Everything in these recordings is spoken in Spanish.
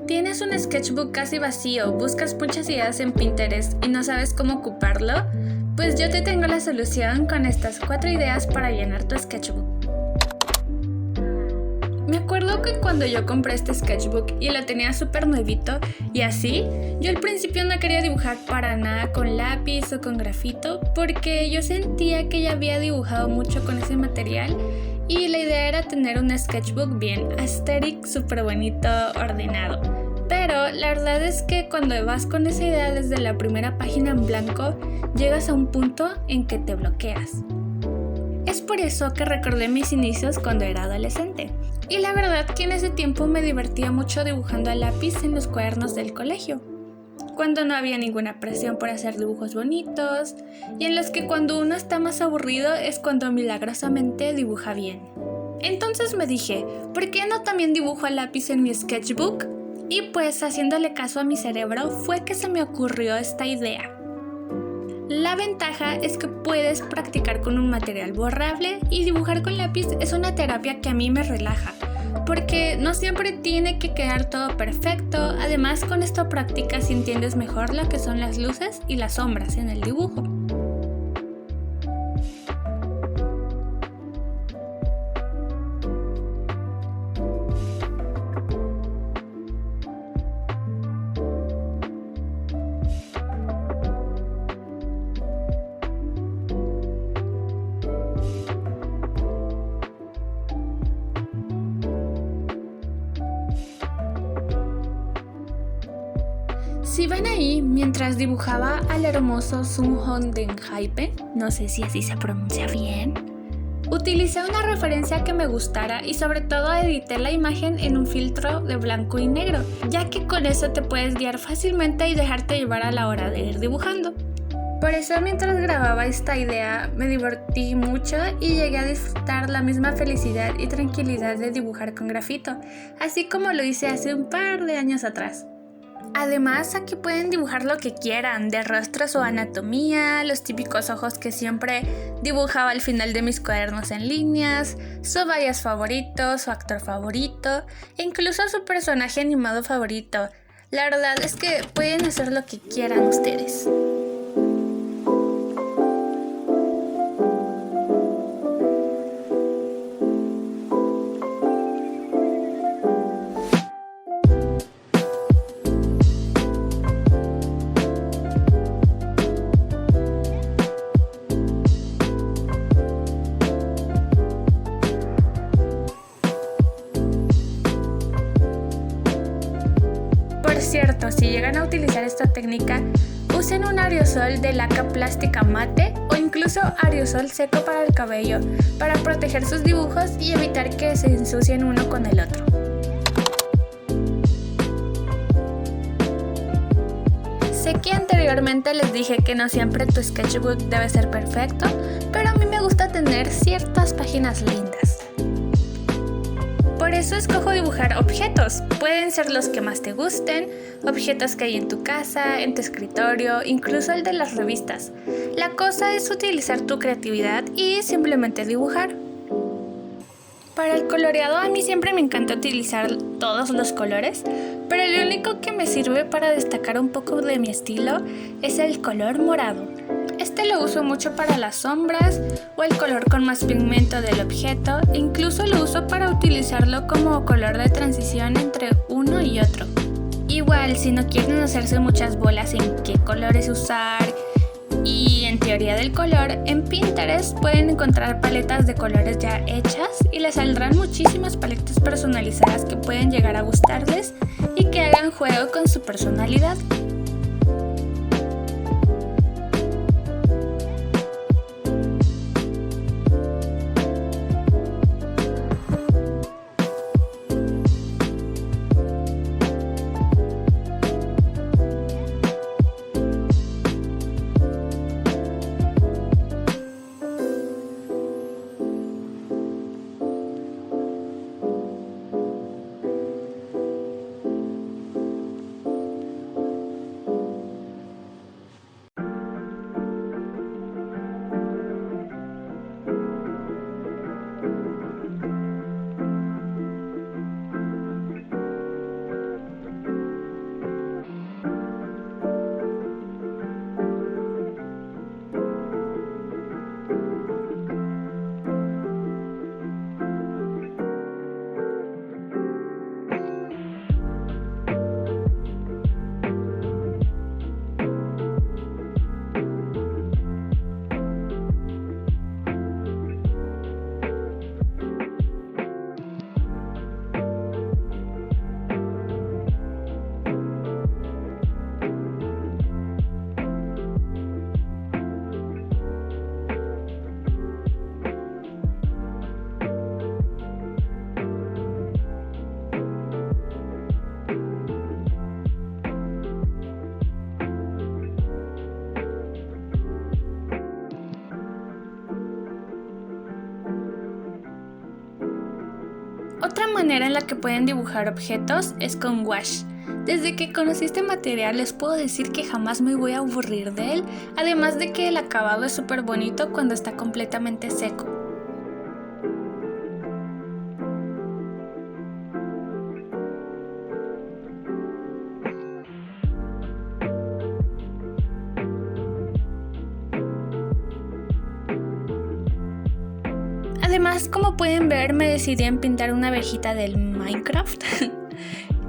¿Tienes un sketchbook casi vacío, buscas muchas ideas en Pinterest y no sabes cómo ocuparlo? Pues yo te tengo la solución con estas 4 ideas para llenar tu sketchbook. Me acuerdo que cuando yo compré este sketchbook y lo tenía súper nuevito y así, yo al principio no quería dibujar para nada con lápiz o con grafito porque yo sentía que ya había dibujado mucho con ese material y la idea era tener un sketchbook bien aesthetic, súper bonito, ordenado. Pero la verdad es que cuando vas con esa idea desde la primera página en blanco, llegas a un punto en que te bloqueas. Es por eso que recordé mis inicios cuando era adolescente. Y la verdad que en ese tiempo me divertía mucho dibujando a lápiz en los cuadernos del colegio, cuando no había ninguna presión por hacer dibujos bonitos, y en los que cuando uno está más aburrido es cuando milagrosamente dibuja bien. Entonces me dije, ¿por qué no también dibujo a lápiz en mi sketchbook? Y pues haciéndole caso a mi cerebro fue que se me ocurrió esta idea. La ventaja es que puedes practicar con un material borrable y dibujar con lápiz es una terapia que a mí me relaja, porque no siempre tiene que quedar todo perfecto. Además, con esta práctica sí entiendes mejor lo que son las luces y las sombras en el dibujo. Si ven ahí, mientras dibujaba al hermoso Sun Hondenhaipe, no sé si así se pronuncia bien, utilicé una referencia que me gustara y sobre todo edité la imagen en un filtro de blanco y negro, ya que con eso te puedes guiar fácilmente y dejarte llevar a la hora de ir dibujando. Por eso mientras grababa esta idea me divertí mucho y llegué a disfrutar la misma felicidad y tranquilidad de dibujar con grafito, así como lo hice hace un par de años atrás. Además, aquí pueden dibujar lo que quieran, de rostros o anatomía, los típicos ojos que siempre dibujaba al final de mis cuadernos en líneas, su bias favorito, su actor favorito, e incluso su personaje animado favorito. La verdad es que pueden hacer lo que quieran ustedes. Por cierto, si llegan a utilizar esta técnica, usen un aerosol de laca plástica mate o incluso aerosol seco para el cabello para proteger sus dibujos y evitar que se ensucien uno con el otro. Sé que anteriormente les dije que no siempre tu sketchbook debe ser perfecto, pero a mí me gusta tener ciertas páginas lindas. Por eso escojo dibujar objetos. Pueden ser los que más te gusten, objetos que hay en tu casa, en tu escritorio, incluso el de las revistas. La cosa es utilizar tu creatividad y simplemente dibujar. Para el coloreado a mí siempre me encanta utilizar todos los colores, pero el único que me sirve para destacar un poco de mi estilo es el color morado. Este lo uso mucho para las sombras o el color con más pigmento del objeto, e incluso lo uso para utilizarlo como color de transición entre uno y otro. Igual, si no quieren hacerse muchas bolas en qué colores usar y en teoría del color, en Pinterest pueden encontrar paletas de colores ya hechas y les saldrán muchísimas paletas personalizadas que pueden llegar a gustarles y que hagan juego con su personalidad. Otra manera en la que pueden dibujar objetos es con wash. Desde que conocí este material les puedo decir que jamás me voy a aburrir de él, además de que el acabado es súper bonito cuando está completamente seco. Además, como pueden ver, me decidí en pintar una abejita del Minecraft.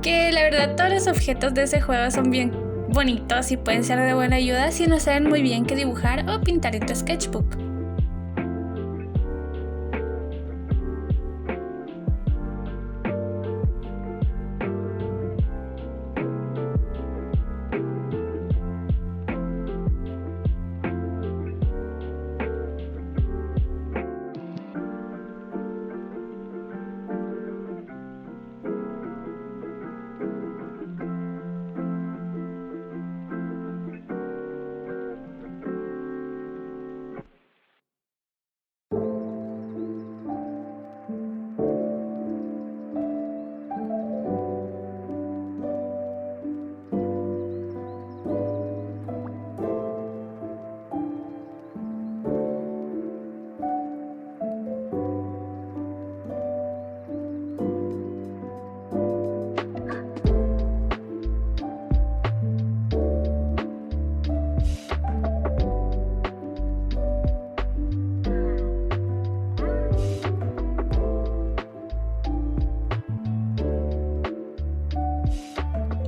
Que la verdad todos los objetos de ese juego son bien bonitos y pueden ser de buena ayuda si no saben muy bien qué dibujar o pintar en tu sketchbook.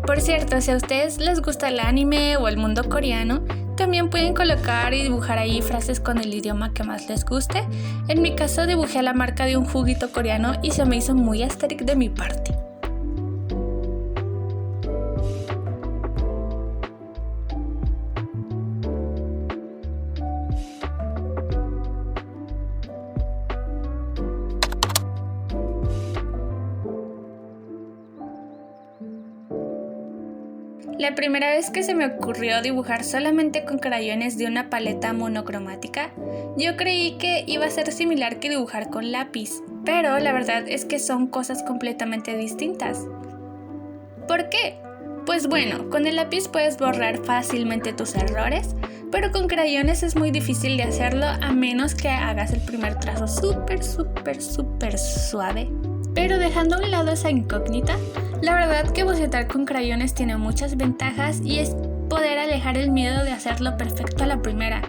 Por cierto, si a ustedes les gusta el anime o el mundo coreano, también pueden colocar y dibujar ahí frases con el idioma que más les guste. En mi caso dibujé la marca de un juguito coreano y se me hizo muy aesthetic de mi parte. La primera vez que se me ocurrió dibujar solamente con crayones de una paleta monocromática, yo creí que iba a ser similar que dibujar con lápiz, pero la verdad es que son cosas completamente distintas. ¿Por qué? Pues bueno, con el lápiz puedes borrar fácilmente tus errores, pero con crayones es muy difícil de hacerlo a menos que hagas el primer trazo súper suave. Pero dejando a un lado esa incógnita, la verdad que bocetar con crayones tiene muchas ventajas y es poder alejar el miedo de hacerlo perfecto a la primera.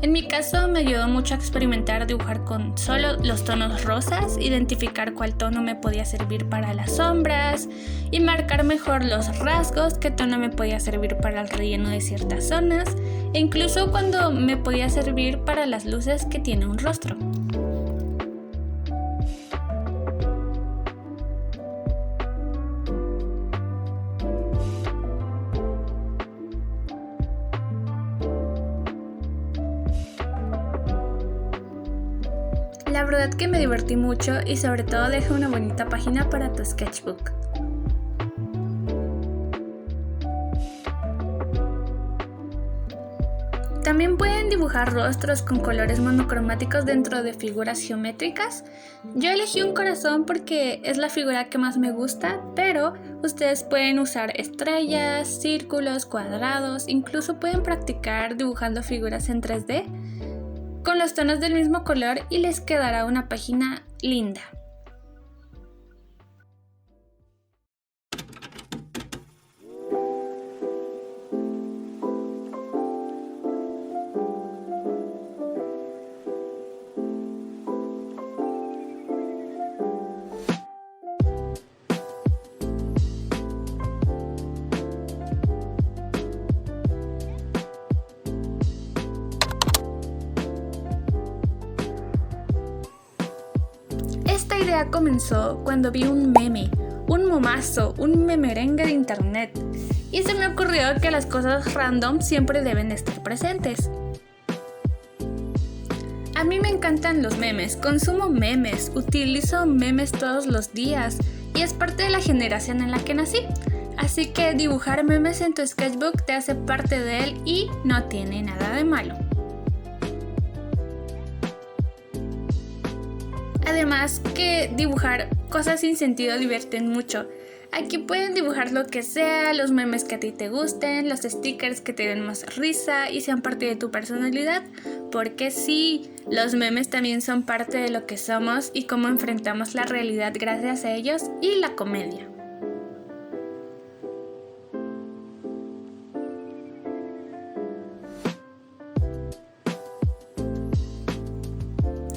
En mi caso me ayudó mucho a experimentar dibujar con solo los tonos rosas, identificar cuál tono me podía servir para las sombras y marcar mejor los rasgos, qué tono me podía servir para el relleno de ciertas zonas e incluso cuando me podía servir para las luces que tiene un rostro. La verdad que me divertí mucho y sobre todo deja una bonita página para tu sketchbook. También pueden dibujar rostros con colores monocromáticos dentro de figuras geométricas. Yo elegí un corazón porque es la figura que más me gusta, pero ustedes pueden usar estrellas, círculos, cuadrados, incluso pueden practicar dibujando figuras en 3D con los tonos del mismo color y les quedará una página linda. Esta idea comenzó cuando vi un meme, un momazo, un memerengue de internet y se me ocurrió que las cosas random siempre deben estar presentes. A mí me encantan los memes, consumo memes, utilizo memes todos los días y es parte de la generación en la que nací. Así que dibujar memes en tu sketchbook te hace parte de él y no tiene nada de malo. Además que dibujar cosas sin sentido divierten mucho. Aquí pueden dibujar lo que sea, los memes que a ti te gusten, los stickers que te den más risa y sean parte de tu personalidad, porque sí, los memes también son parte de lo que somos y cómo enfrentamos la realidad gracias a ellos y la comedia.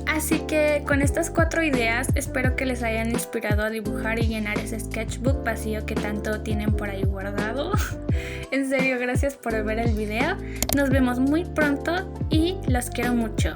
Así que con estas 4 ideas espero que les hayan inspirado a dibujar y llenar ese sketchbook vacío que tanto tienen por ahí guardado. En serio, gracias por ver el video. Nos vemos muy pronto y los quiero mucho.